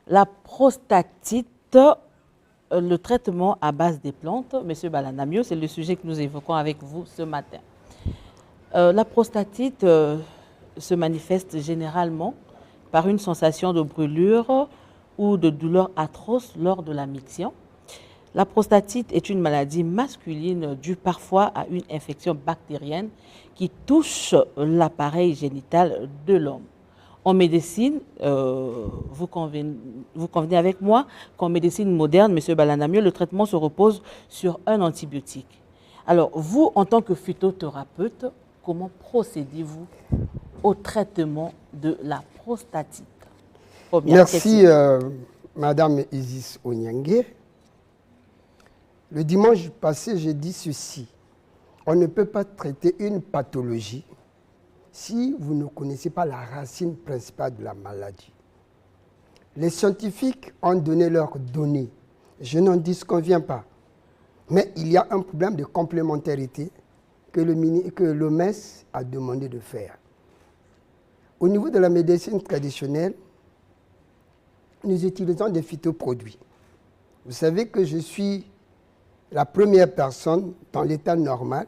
La prostatite, le traitement à base des plantes, Monsieur Balanamio, c'est le sujet que nous évoquons avec vous ce matin. La prostatite se manifeste généralement par une sensation de brûlure ou de douleur atroce lors de la miction. La prostatite est une maladie masculine due parfois à une infection bactérienne qui touche l'appareil génital de l'homme. En médecine, vous convenez avec moi qu'en médecine moderne, M. Balanamio, le traitement se repose sur un antibiotique. Alors, vous, en tant que phytothérapeute, comment procédez-vous au traitement de la prostatite? Merci, Madame Isis Onyangue. Le dimanche passé, j'ai dit ceci. On ne peut pas traiter une pathologie si vous ne connaissez pas la racine principale de la maladie. Les scientifiques ont donné leurs données. Je n'en disconviens pas. Mais il y a un problème de complémentarité que l'OMS a demandé de faire. Au niveau de la médecine traditionnelle, nous utilisons des phytoproduits. Vous savez que je suis la première personne dans l'état normal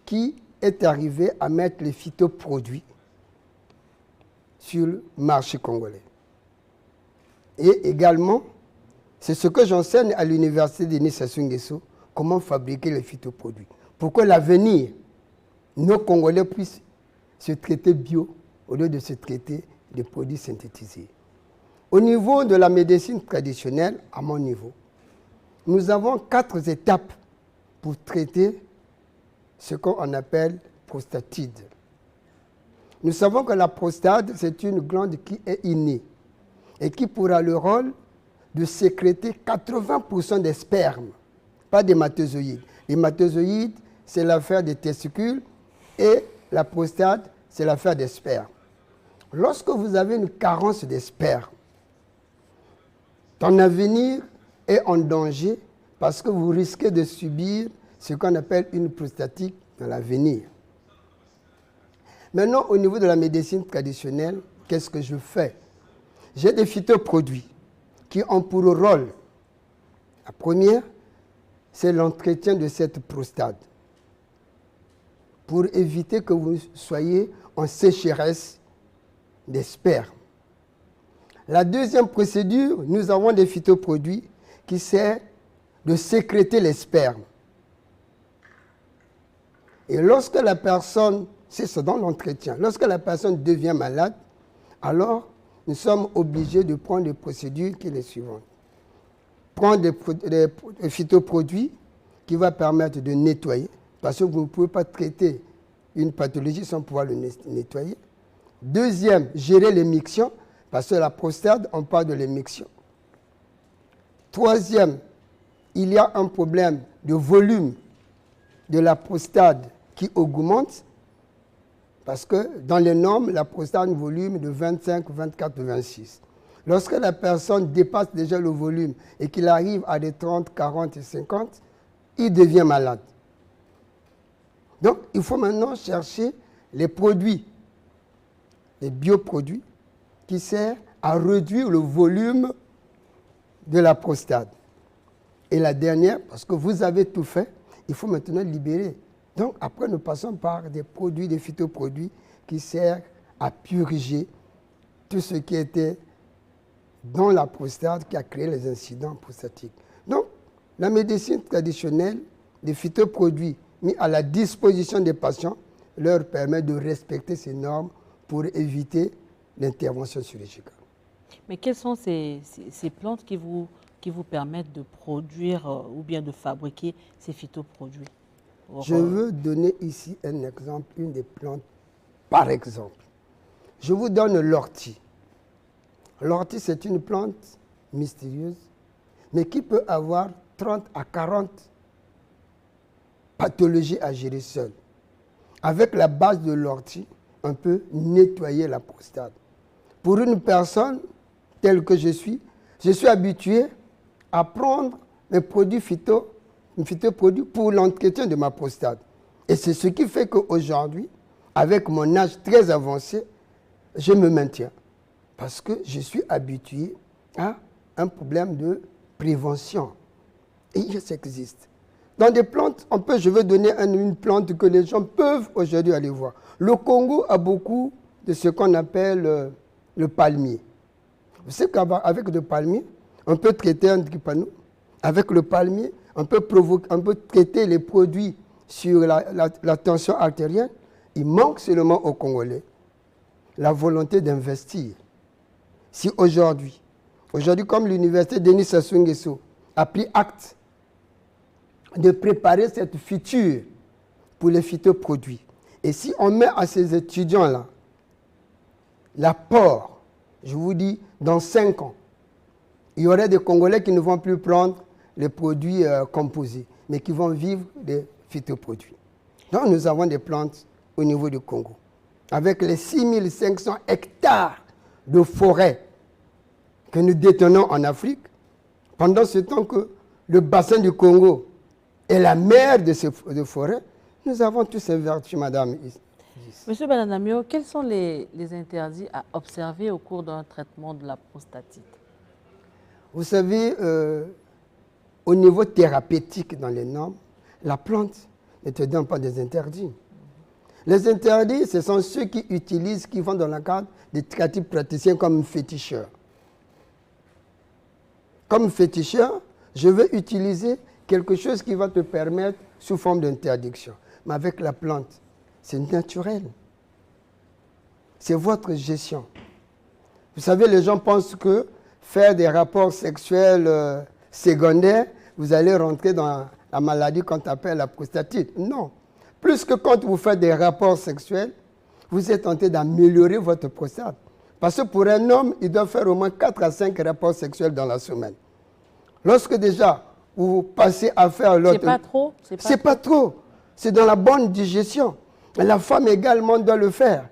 qui est arrivée à mettre les phytoproduits sur le marché congolais. Et également, c'est ce que j'enseigne à l'université de Nice Sassou Nguesso, comment fabriquer les phytoproduits. Pour que l'avenir, nos Congolais puissent se traiter bio au lieu de se traiter des produits synthétisés. Au niveau de la médecine traditionnelle, à mon niveau, nous avons 4 étapes pour traiter ce qu'on appelle prostatite. Nous savons que la prostate, c'est une glande qui est innée et qui pourra le rôle de sécréter 80% des spermes, pas des hématozoïdes. Les hématozoïdes, c'est l'affaire des testicules et la prostate, c'est l'affaire des spermes. Lorsque vous avez une carence des spermes, ton avenir est en danger parce que vous risquez de subir ce qu'on appelle une prostatite dans l'avenir. Maintenant, au niveau de la médecine traditionnelle, qu'est-ce que je fais? J'ai des phytoproduits qui ont pour rôle, la première, c'est l'entretien de cette prostate pour éviter que vous soyez en sécheresse des spermes. La deuxième procédure, nous avons des phytoproduits qui servent de sécréter les spermes. Et lorsque la personne, c'est ça dans l'entretien, lorsque la personne devient malade, alors nous sommes obligés de prendre des procédures qui sont les suivantes. Prendre des phytoproduits qui vont permettre de nettoyer, parce que vous ne pouvez pas traiter une pathologie sans pouvoir le nettoyer. Deuxième, gérer l'émiction, parce que la prostate, on parle de l'émiction. Troisième, il y a un problème de volume de la prostate qui augmente, parce que dans les normes, la prostate a un volume de 25, 24, 26. Lorsque la personne dépasse déjà le volume et qu'il arrive à des 30, 40 et 50, il devient malade. Donc, il faut maintenant chercher les produits, les bioproduits, qui servent à réduire le volume de la prostate. Et la dernière, parce que vous avez tout fait, il faut maintenant libérer. Donc, après, nous passons par des produits, des phytoproduits qui servent à purger tout ce qui était dans la prostate qui a créé les incidents prostatiques. Donc, la médecine traditionnelle, les phytoproduits mis à la disposition des patients leur permet de respecter ces normes pour éviter l'intervention chirurgicale. Mais quelles sont ces plantes qui vous permettent de produire ou bien de fabriquer ces phytoproduits? Je veux donner ici un exemple, une des plantes. Par exemple, je vous donne l'ortie. L'ortie, c'est une plante mystérieuse, mais qui peut avoir 30 à 40 pathologies à gérer seule. Avec la base de l'ortie, on peut nettoyer la prostate. Pour une personne telle que je suis habitué à prendre mes produits phytoproduits pour l'entretien de ma prostate. Et c'est ce qui fait qu'aujourd'hui, avec mon âge très avancé, je me maintiens. Parce que je suis habitué à un problème de prévention. Et ça existe. Dans des plantes, je veux donner une plante que les gens peuvent aujourd'hui aller voir. Le Congo a beaucoup de ce qu'on appelle le palmier. Vous savez qu'avec le palmier, on peut traiter un drépano. Avec le palmier, on peut traiter les produits sur la tension artérielle. Il manque seulement aux Congolais la volonté d'investir. Si aujourd'hui, comme l'université Denis Sassou Nguesso a pris acte de préparer cette future pour les phytoproduits, et si on met à ces étudiants-là l'apport, je vous dis, dans 5 ans, il y aurait des Congolais qui ne vont plus prendre les produits composés, mais qui vont vivre des phytoproduits. Donc nous avons des plantes au niveau du Congo. Avec les 6500 hectares de forêt que nous détenons en Afrique, pendant ce temps que le bassin du Congo est la mère de forêts, nous avons tous ces vertus, madame. Monsieur Balanamio, quels sont les interdits à observer au cours d'un traitement de la prostatite? Vous savez, au niveau thérapeutique dans les normes, la plante ne te donne pas des interdits. Les interdits, ce sont ceux qui vont dans le cadre des thérapies praticiens comme féticheurs. Comme féticheur, je veux utiliser quelque chose qui va te permettre sous forme d'interdiction. Mais avec la plante, c'est naturel. C'est votre gestion. Vous savez, les gens pensent que faire des rapports sexuels secondaires, vous allez rentrer dans la maladie qu'on appelle la prostatite. Non. Plus que quand vous faites des rapports sexuels, vous êtes tenté d'améliorer votre prostate. Parce que pour un homme, il doit faire au moins 4 à 5 rapports sexuels dans la semaine. Lorsque déjà, vous passez à faire l'autre... C'est pas trop? C'est pas trop. C'est dans la bonne digestion. La femme également doit le faire.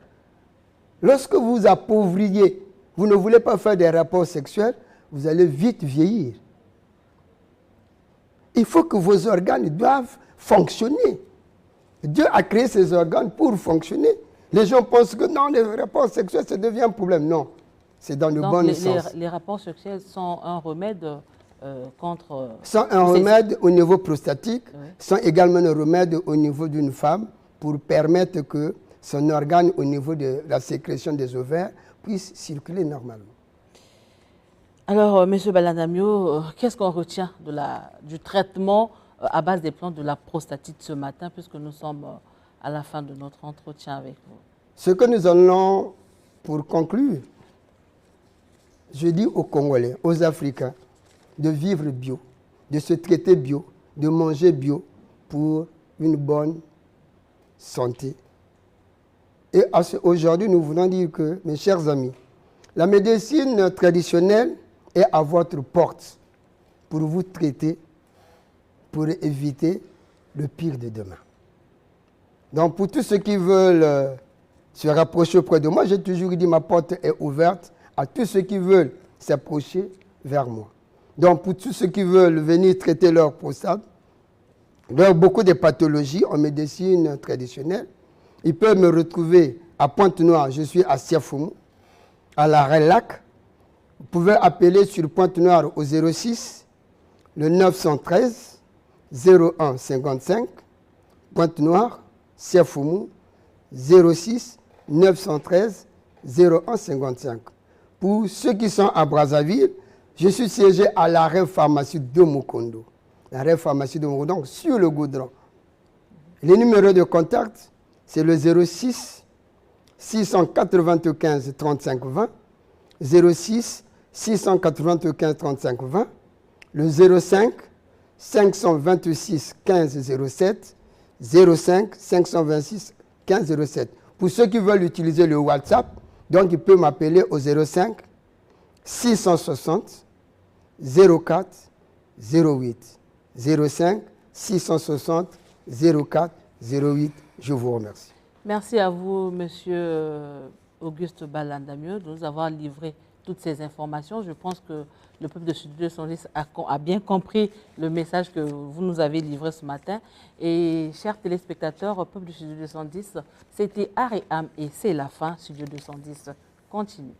Lorsque vous appauvriez, vous ne voulez pas faire des rapports sexuels, vous allez vite vieillir. Il faut que vos organes doivent fonctionner. Dieu a créé ces organes pour fonctionner. Les gens pensent que non, les rapports sexuels, ça devient un problème. Non, c'est dans le bon sens. Les rapports sexuels sont un remède contre... Sont un remède au niveau prostatique, oui. Sont également un remède au niveau d'une femme pour permettre que son organe au niveau de la sécrétion des ovaires puisse circuler normalement. Alors, M. Balanamio, qu'est-ce qu'on retient du traitement à base des plantes de la prostatite ce matin, puisque nous sommes à la fin de notre entretien avec vous? Ce que nous allons, pour conclure, je dis aux Congolais, aux Africains, de vivre bio, de se traiter bio, de manger bio pour une bonne santé. Et aujourd'hui, nous voulons dire que, mes chers amis, la médecine traditionnelle est à votre porte pour vous traiter, pour éviter le pire de demain. Donc, pour tous ceux qui veulent se rapprocher auprès de moi, j'ai toujours dit ma porte est ouverte à tous ceux qui veulent s'approcher vers moi. Donc, pour tous ceux qui veulent venir traiter leur prostate, beaucoup de pathologies en médecine traditionnelle, ils peuvent me retrouver à Pointe-Noire, je suis à Siafoumou, à la Relac. Vous pouvez appeler sur Pointe-Noire au 06, le 913 01 55, Pointe-Noire, Siafoumou, 06 913 01 55. Pour ceux qui sont à Brazzaville, je suis siégé à l'arrêt pharmacie de Mukondo. L'arrêt pharmacie de Mukondo, donc sur le goudron. Les numéros de contact, c'est le 06 695 35 20, 06 695 35 20, le 05 526 15 07, 05 526 15 07. Pour ceux qui veulent utiliser le WhatsApp, donc ils peuvent m'appeler au 05 660 04 08. 05 660 04 08. Je vous remercie. Merci à vous, Monsieur Auguste Balanamio, de nous avoir livré toutes ces informations. Je pense que le peuple de Sud 210 a bien compris le message que vous nous avez livré ce matin. Et chers téléspectateurs, au peuple de Sud 210, c'était Art et âme et c'est la fin. Studio 210 continue.